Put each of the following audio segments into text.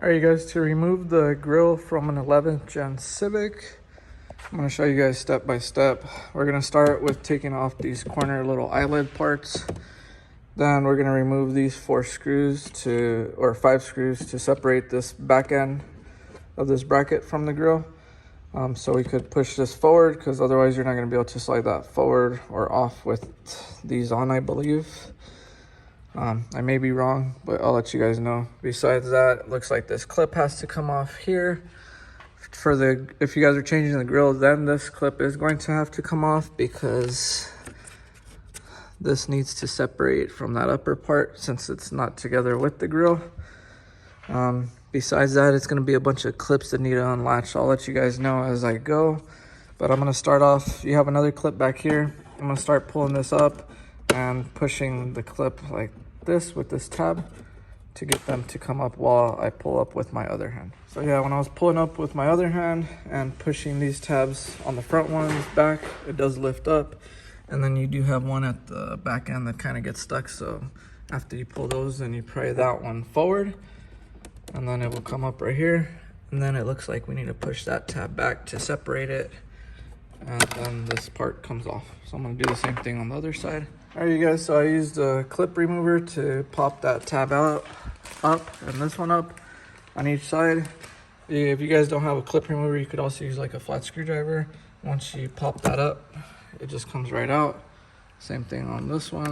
All right, you guys, to remove the grill from an 11th gen Civic, I'm going to show you guys step by step. We're going to start with taking off these corner little eyelid parts. Then we're going to remove these 5 screws to separate this back end of this bracket from the grill. So we could push this forward, because otherwise you're not going to be able to slide that forward or off with these on, I believe. I may be wrong, but I'll let you guys know. Besides that, it looks like this clip has to come off here. If you guys are changing the grill, then this clip is going to have to come off, because this needs to separate from that upper part since it's not together with the grill. Besides that, it's going to be a bunch of clips that need to unlatch. I'll let you guys know as I go, but I'm going to start off. You have another clip back here. I'm going to start pulling this up and pushing the clip like this with this tab to get them to come up while I pull up with my other hand. So yeah, when I was pulling up with my other hand and pushing these tabs on the front ones back, it does lift up. And then you do have one at the back end that kind of gets stuck. So after you pull those, then you pry that one forward, and then it will come up right here. And then it looks like we need to push that tab back to separate it. And then this part comes off. So I'm gonna do the same thing on the other side. All right, you guys, so I used a clip remover to pop that tab up and this one up on each side. If you guys don't have a clip remover, you could also use like a flat screwdriver. Once you pop that up, it just comes right out. Same thing on this one.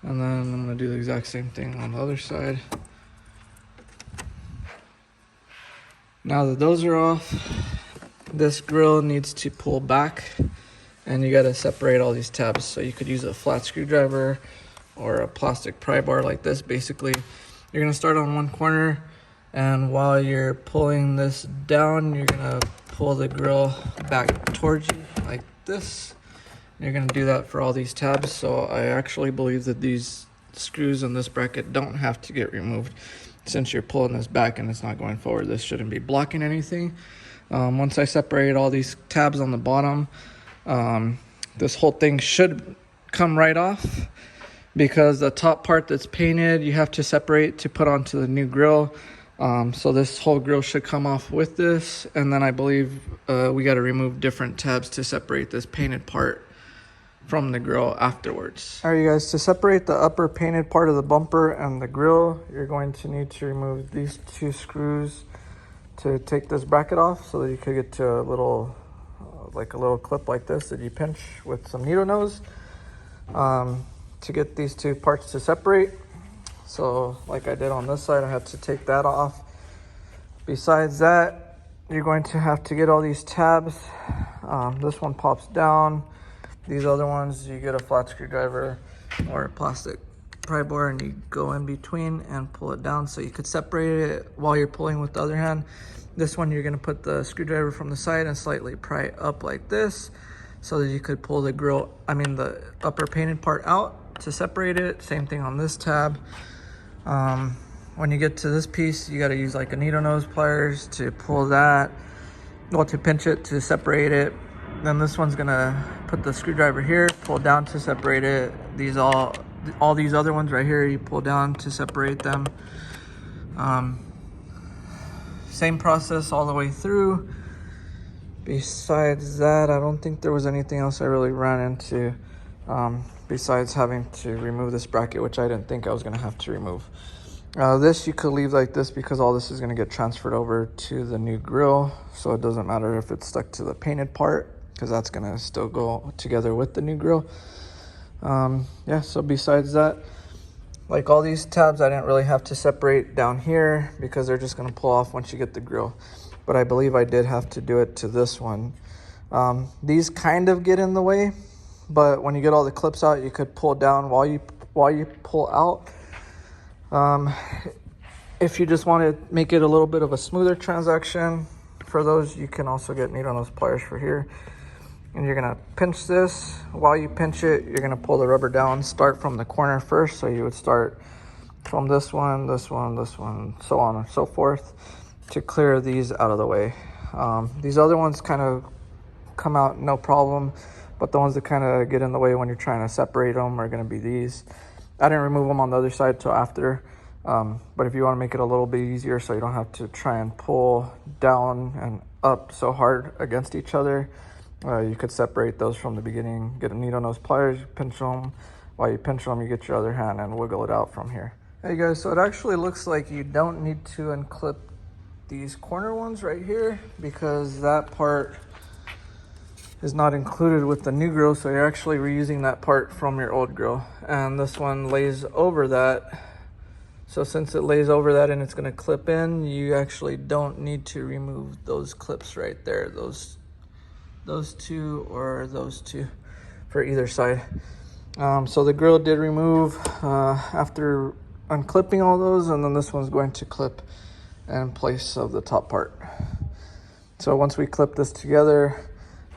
And then I'm gonna do the exact same thing on the other side. Now that those are off, this grill needs to pull back, and you gotta separate all these tabs. So you could use a flat screwdriver or a plastic pry bar like this. Basically, you're gonna start on one corner, and while you're pulling this down, you're gonna pull the grill back towards you like this. You're gonna do that for all these tabs. So I actually believe that these screws in this bracket don't have to get removed, since you're pulling this back and it's not going forward. This shouldn't be blocking anything. Once I separate all these tabs on the bottom, this whole thing should come right off, because the top part that's painted, you have to separate to put onto the new grill. So this whole grill should come off with this. And then I believe we got to remove different tabs to separate this painted part from the grill afterwards. All right, you guys, to separate the upper painted part of the bumper and the grill, you're going to need to remove these 2 screws to take this bracket off, so that you could get to a little clip like this that you pinch with some needle nose to get these 2 parts to separate. So like I did on this side, I had to take that off. Besides that, you're going to have to get all these tabs. This one pops down. These other ones, you get a flat screwdriver or a plastic pry bar, and you go in between and pull it down, so you could separate it while you're pulling with the other hand. This one, you're gonna put the screwdriver from the side and slightly pry up like this, so that you could pull the upper painted part out to separate it. Same thing on this tab. When you get to this piece, you gotta use like a needle nose pliers to pull that, to pinch it to separate it. Then this one's gonna put the screwdriver here, pull down to separate it. All these other ones right here, you pull down to separate them. Same process all the way through. Besides that, I don't think there was anything else I really ran into, besides having to remove this bracket, which I didn't think I was gonna have to remove. This you could leave like this, because all this is gonna get transferred over to the new grill. So it doesn't matter if it's stuck to the painted part, because that's gonna still go together with the new grill. Yeah, so besides that, like all these tabs, I didn't really have to separate down here, because they're just gonna pull off once you get the grill. But I believe I did have to do it to this one. These kind of get in the way, but when you get all the clips out, you could pull down while you pull out. If you just want to make it a little bit of a smoother transaction, for those, you can also get needle nose pliers for here. And you're gonna pinch this. While you pinch it, you're gonna pull the rubber down. Start from the corner first, so you would start from this one, this one, this one, so on and so forth, to clear these out of the way. These other ones kind of come out no problem, but the ones that kind of get in the way when you're trying to separate them are gonna be these. I didn't remove them on the other side till after. But if you want to make it a little bit easier so you don't have to try and pull down and up so hard against each other, you could separate those from the beginning. Get a needle nose pliers, you pinch them. While you pinch them, you get your other hand and wiggle it out from here. Hey guys, so it actually looks like you don't need to unclip these corner ones right here because that part is not included with the new grill, so you're actually reusing that part from your old grill. And this one lays over that. So since it lays over that and it's gonna clip in, you actually don't need to remove those clips right there. Those two or those two for either side. So the grill did remove after unclipping all those, and then this one's going to clip in place of the top part. So once we clip this together,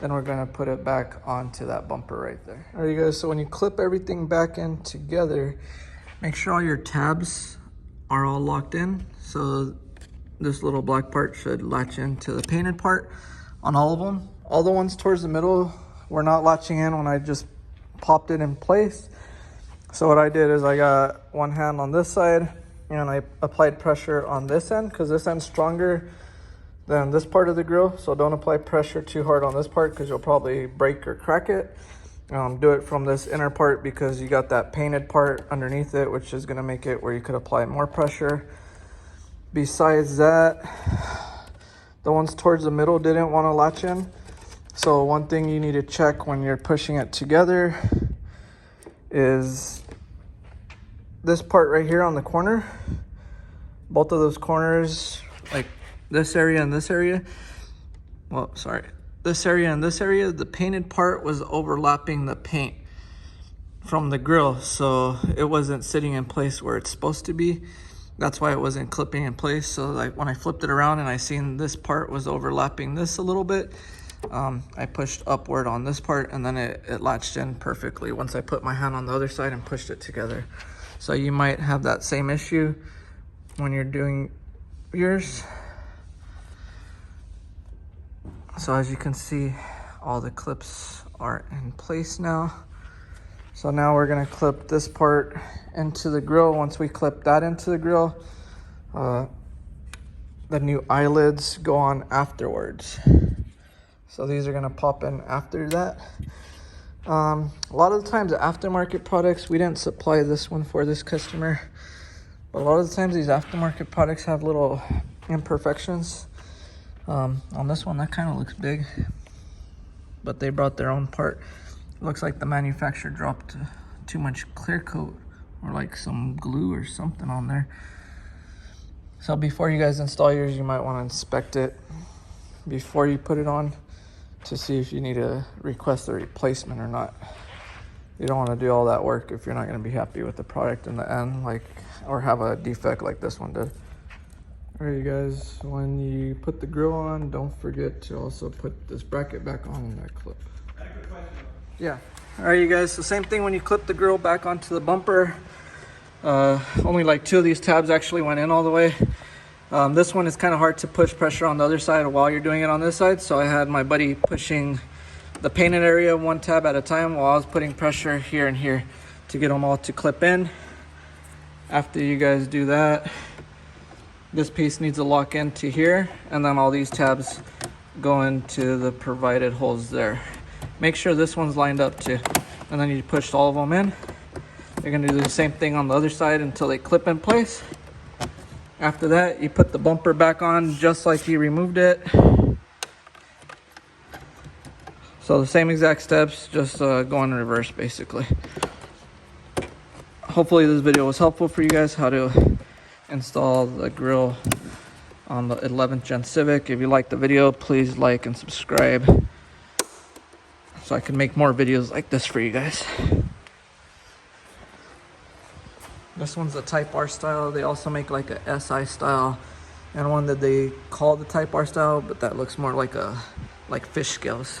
then we're gonna put it back onto that bumper right there. All right, you guys, so when you clip everything back in together, make sure all your tabs are all locked in. So this little black part should latch into the painted part on all of them. All the ones towards the middle were not latching in when I just popped it in place. So what I did is I got one hand on this side and I applied pressure on this end because this end's stronger than this part of the grill. So don't apply pressure too hard on this part because you'll probably break or crack it. Do it from this inner part because you got that painted part underneath it, which is gonna make it where you could apply more pressure. Besides that, the ones towards the middle didn't want to latch in. So one thing you need to check when you're pushing it together is this part right here on the corner. Both of those corners, like this area and this area, well, sorry, this area and this area, the painted part was overlapping the paint from the grill, so it wasn't sitting in place where it's supposed to be. That's why it wasn't clipping in place. So like when I flipped it around and I seen this part was overlapping this a little bit, I pushed upward on this part and then it latched in perfectly once I put my hand on the other side and pushed it together. So you might have that same issue when you're doing yours. So as you can see, all the clips are in place now. So now we're gonna clip this part into the grill. Once we clip that into the grill, the new eyelids go on afterwards. So these are gonna pop in after that. A lot of the times the aftermarket products, we didn't supply this one for this customer, but a lot of the times these aftermarket products have little imperfections. On this one, that kind of looks big, but they brought their own part. It looks like the manufacturer dropped too much clear coat or like some glue or something on there. So before you guys install yours, you might want to inspect it before you put it on to see if you need to request a replacement or not. You don't want to do all that work if you're not going to be happy with the product in the end, like, or have a defect like this one did. All right, you guys, when you put the grill on, don't forget to also put this bracket back on in that clip. Yeah. All right, you guys, so same thing when you clip the grill back onto the bumper. Only like 2 of these tabs actually went in all the way. This one is kind of hard to push pressure on the other side while you're doing it on this side. So I had my buddy pushing the painted area 1 tab at a time while I was putting pressure here and here to get them all to clip in. After you guys do that, this piece needs to lock into here, and then all these tabs go into the provided holes there. Make sure this one's lined up too. And then you push all of them in. You're gonna do the same thing on the other side until they clip in place. After that, you put the bumper back on just like you removed it. So the same exact steps, just go in reverse basically. Hopefully this video was helpful for you guys, how to install the grill on the 11th gen Civic. If you liked the video, please like and subscribe so I can make more videos like this for you guys. This one's the Type R style. They also make like a SI style and one that they call the Type R style, but that looks more like fish scales.